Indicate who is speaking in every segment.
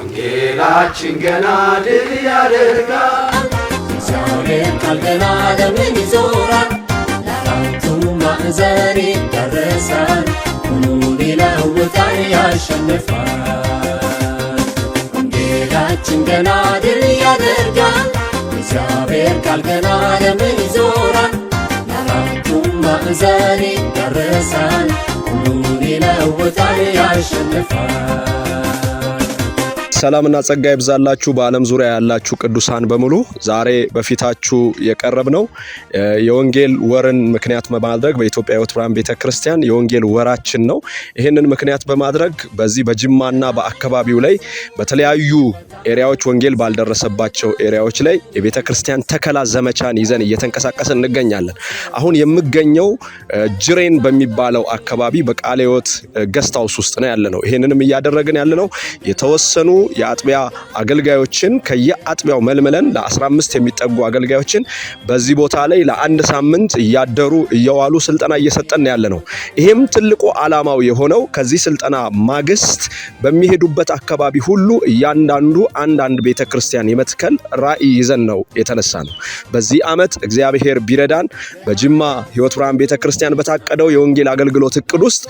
Speaker 1: ወንጌላችን ገና ድል ያደርጋል
Speaker 2: እግዚአብሔር ቃል ገና ዓለምን ይዞራል ለአራቱ ማዕዘን ይዳረሳል ሁሉን ይለውጣል ያሸንፋል ወንጌላችን ገና ድል ያደርጋል እግዚአብሔር ቃል ገና ዓለምን ይዞራል ለአራቱ ማዕዘን ይዳረሳል ሁሉን ይለውጣል ያሸንፋል
Speaker 3: ሰላምና ጸጋ ይብዛላችሁ በአለም ዙሪያ ያላችሁ ቅዱሳን በሙሉ ዛሬ በፊታችሁ የቀረብነው የወንጌል ወርን ምክንያት በማድረግ በኢትዮጵያ ሕይወት ብርሃን ቤተክርስቲያን የወንጌል ወራችን ነው። ይሄንን ምክንያት በማድረግ በዚህ በጅማና በአካባቢው ላይ በተለያዩ ኤሪያዎች ወንጌል ባልደረሰባቸው ኤሪያዎች ላይ የቤተክርስቲያን ተከላ ዘመቻን ይዘን እየተንቀሳቀስን እንገኛለን። አሁን የምገኘው ጅሬን በሚባለው አካባቢ በቃለ ሕይወት ገስት ሃውስ ውስጥ ነው ያለነው። ይሄንንም እያደረግን ያለነው የተወሰኑ የአጥቢያ አገልጋዮችን ከየአጥቢያው መልመለን ለ15 የሚጠጉ አገልጋዮችን በዚህ ቦታ ላይ ለአንድ ሳምንት እያደሩ እየዋሉ ስልጠና እየሰጠን ያለነው። ይሄም ትልቁ ዓላማው የሆነው ከዚህ ስልጠና ማግስት በሚሄዱበት አካባቢ ሁሉ እያንዳንዱ አንድ ቤተክርስቲያን የመትከል ራዕይ ይዘን ነው የተነሳ ነው። በዚህ ዓመት እግዚአብሔር ቢረዳን በጅማ ሕይወት ብርሃን ቤተክርስቲያን በታቀደው የወንጌል አገልግሎት እቅድ ውስጥ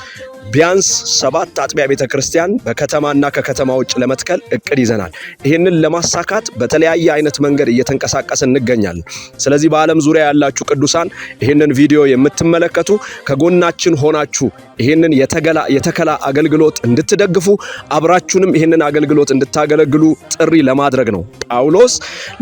Speaker 3: ቢያንስ 7 አጥቢያ ቤተክርስቲያን በከተማና ከከተማ ውጭ ለመትከል እቅድ ይዘናል። ይሄንን ለማሳካት በተለያየ አይነት መንገድ እየተንቀሳቀስን እንገኛለን። ስለዚህ በአለም ዙሪያ ያላችሁ ቅዱሳን ይሄንን ቪዲዮ የምትመለከቱ ከጎናችን ሆናችሁ ይሄንን የተከላ አገልግሎት እንድትደግፉ አብራችሁንም ይሄንን አገልግሎት እንድታገለግሉ ጥሪ ለማድረግ ነው። ጳውሎስ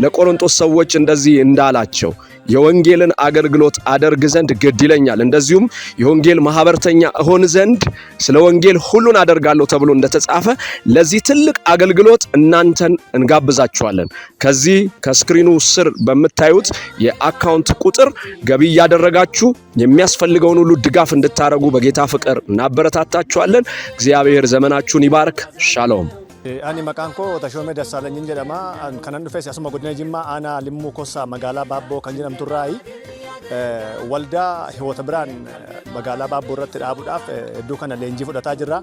Speaker 3: ለቆሮንቶስ ሰዎች እንደዚህ እንዳላቸው የወንጌልን አገልግሎት አደርግ ዘንድ ግድ ይለኛል፣ እንደዚሁም የወንጌል ማህበርተኛ እሆን ዘንድ ስለ ወንጌል ሁሉን አደርጋለሁ ተብሎ እንደተጻፈ ለዚህ ትልቅ አገልግሎት እናንተን እንጋብዛችኋለን። ከዚህ ከስክሪኑ ስር በምታዩት የአካውንት ቁጥር ገቢ ያደረጋችሁ የሚያስፈልገውን ሁሉ ድጋፍ እንድታረጉ በጌታ ፍቅር እናበረታታችኋለን። እግዚአብሔር ዘመናችሁን ይባርክ። ሻሎም።
Speaker 4: Ani maqaan koo Tashoomee Dassaalanyiin jedhama. Kanan dhufes asuma godina Jimmaa aanaa Limmuu Kossaa magaalaa Baabboo kan jedhamturraayi waldaa Hiwoota Biraan magaalaa Baabboo irratti dhaabuudhaaf iddoo kana leenjii fudhataa jirra.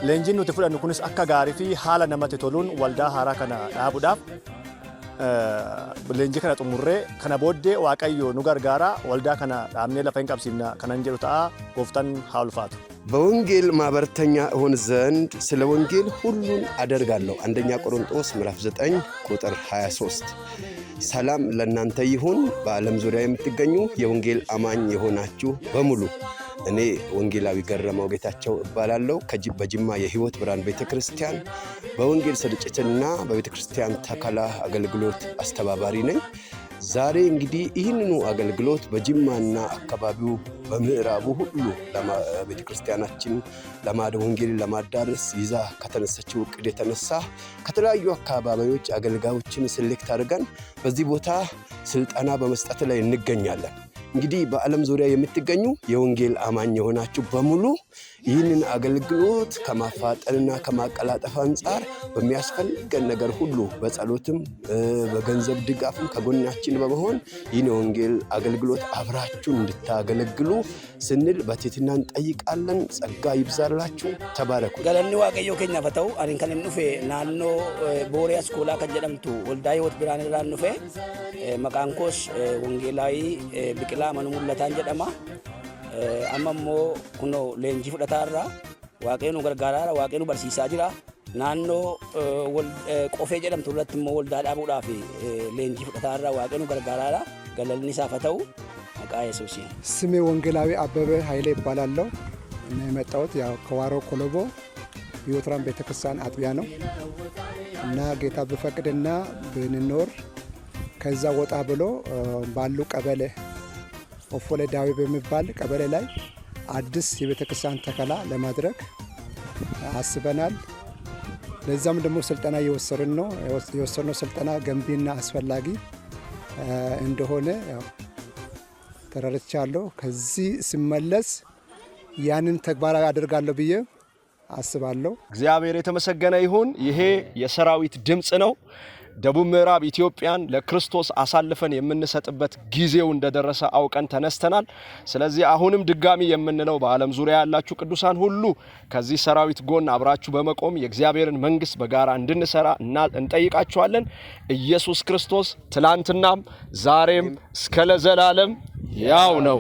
Speaker 4: Leenjiin nuti fudhannu kunis akka gaarii fi haala namatti toluun waldaa haaraa kana dhaabuudhaaf leenjii kana xumurree kana booddee Waaqayyo nu gargaara waldaa kana dhaabnee lafa hin qabsiifna kanan jedhu ta'a. Gooftaan haa ulfaatu.
Speaker 5: በወንጌል ማህበርተኛ እሆን ዘንድ ስለ ወንጌል ሁሉን አደርጋለሁ። አንደኛ ቆሮንቶስ ምዕራፍ 9 ቁጥር 23። ሰላም ለእናንተ ይሁን። በዓለም ዙሪያ የምትገኙ የወንጌል አማኝ የሆናችሁ በሙሉ እኔ ወንጌላዊ ገረመው ጌታቸው እባላለሁ። በጅማ የሕይወት ብርሃን ቤተክርስቲያን በወንጌል ስርጭትና በቤተክርስቲያን ተከላ አገልግሎት አስተባባሪ ነኝ። ዛሬ እንግዲህ ይህንኑ አገልግሎት በጅማና አካባቢው በምዕራቡ ሁሉ ለቤተክርስቲያናችን ወንጌልን ለማዳረስ ይዛ ከተነሳችው እቅድ የተነሳ ከተለያዩ አካባቢዎች አገልጋዮችን ሴሌክት አድርገን በዚህ ቦታ ስልጠና በመስጠት ላይ እንገኛለን። እንግዲህ በዓለም ዙሪያ የምትገኙ የወንጌል አማኝ የሆናችሁ በሙሉ ይህንን አገልግሎት ከማፋጠንና ከማቀላጠፍ አንጻር በሚያስፈልገን ነገር ሁሉ በጸሎትም በገንዘብ ድጋፍም ከጎናችን በመሆን ይህን የወንጌል አገልግሎት አብራችሁን እንድታገለግሉ ስንል በትህትና እንጠይቃለን። ጸጋ ይብዛላችሁ። ተባረኩ።
Speaker 6: ገለኒ ዋቀዮ ከኛ ፈተው አሪን ከነን ኑፌ ናኖ ቦሪያ ስኮላ ከጀደምቱ ወልዳ ሕይወት ብርሃን ራን ኑፌ መቃንኮስ ወንጌላዊ ቢቅላ መኑ ሙለታን ጀደማ አማሞ ኩኖ ሌንጂ ፍዳታራ ዋቀኑ ገርጋራራ ዋቀኑ በርሲሳ ጅራ ናኖ ቆፌ ጀደምቱ ሁለትም ወልዳ ዳቡዳፊ ሌንጂ ፍዳታራ ዋቀኑ ገርጋራራ ገለልኒ ሳፈተው አቃ ኢየሱስ
Speaker 7: ስሜ ወንጌላዊ አበበ ኃይሌ ይባላለሁ እና የመጣሁት ያው ከዋሮ ኮሎቦ ሕይወት ብርሃን ቤተክርስቲያን አጥቢያ ነው እና ጌታ በፈቅድና ብንኖር ከዛ ወጣ ብሎ ባሉ ቀበሌ ኦፎሌ ዳዊ በሚባል ቀበሌ ላይ አዲስ የቤተክርስቲያን ተከላ ለማድረግ አስበናል። ለዛም ደግሞ ስልጠና የወሰነው ስልጠና ገንቢና አስፈላጊ እንደሆነ ተረድቻለሁ። ከዚህ ሲመለስ ያንን ተግባራዊ አደርጋለሁ ብዬ አስባለሁ።
Speaker 3: እግዚአብሔር የተመሰገነ ይሁን። ይሄ የሰራዊት ድምጽ ነው። ደቡብ ምዕራብ ኢትዮጵያን ለክርስቶስ አሳልፈን የምንሰጥበት ጊዜው እንደደረሰ አውቀን ተነስተናል። ስለዚህ አሁንም ድጋሚ የምንለው በዓለም ዙሪያ ያላችሁ ቅዱሳን ሁሉ ከዚህ ሰራዊት ጎን አብራችሁ በመቆም የእግዚአብሔርን መንግስት በጋራ እንድንሰራ እንጠይቃችኋለን። ኢየሱስ ክርስቶስ ትላንትናም ዛሬም እስከ ለዘላለም ያው ነው።